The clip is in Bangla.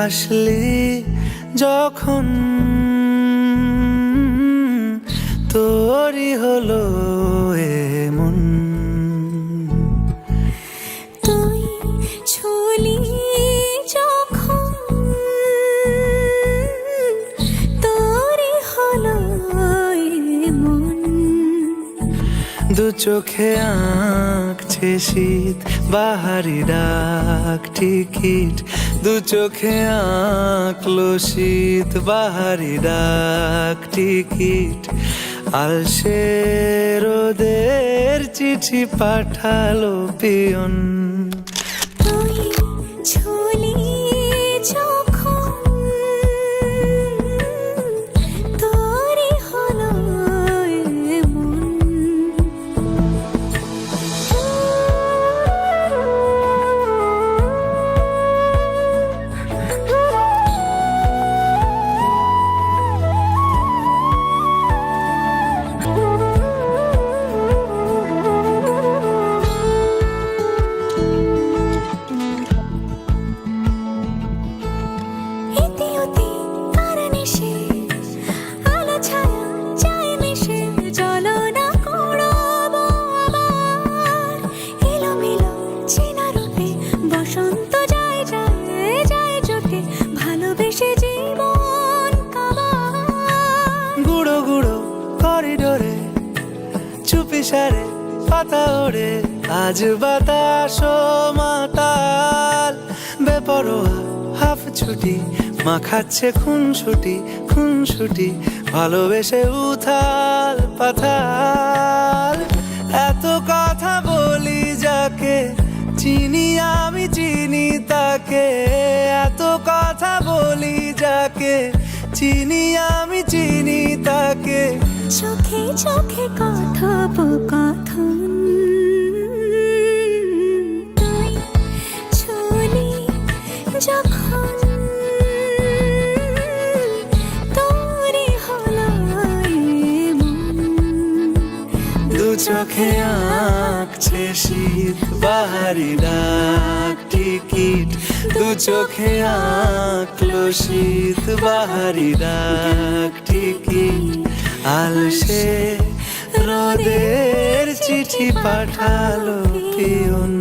আসলি যখন তোরই হলো এমন। তুই ছুলি যখন তোরই হলো এমন। দু চোখে আঁকছে শীত বাহারি ডাক টিকিট, দু চোখে আঁকলো শীত বাহারি ডাক টিকিট। আলসে রোদের চিঠি পাঠালো পিয়ন। তুই ছুলি যখন তোরই হলো এমন। ইতিউতি কারণেসে আলো ছায়া যায় মিশে, চলো না করবো আবার এলোমেলো চেনা রূপে। বসন্ত যায় যায় যায় জোটে, ভালোবেসে জীবন কাবার। গুঁড়ো গুঁড়ো করিডোরে চুপি সারে পাতা ওড়ে, আজ বাতাস মাতাল বেপরোয়া হাফ ছুটি। মাখাচ্ছে খুনসুটি ভালোবেসে উথাল পাথাল। এত কথা বলি যাকে চিনি আমি চিনি তাকে, এত কথা বলি যাকে চিনি আমি চিনি তাকে। চোখে চোখে কথোপকথন, তুই ছুলি যখন তোরই হলো এমন। দু চোখে আঁকছে শীত বাহারি ডাক টিকিট, দু চোখে আঁকলো শীত বাহারি ডাক টিকিট। আলসে রোদের চিঠি পাঠালো পিয়ন।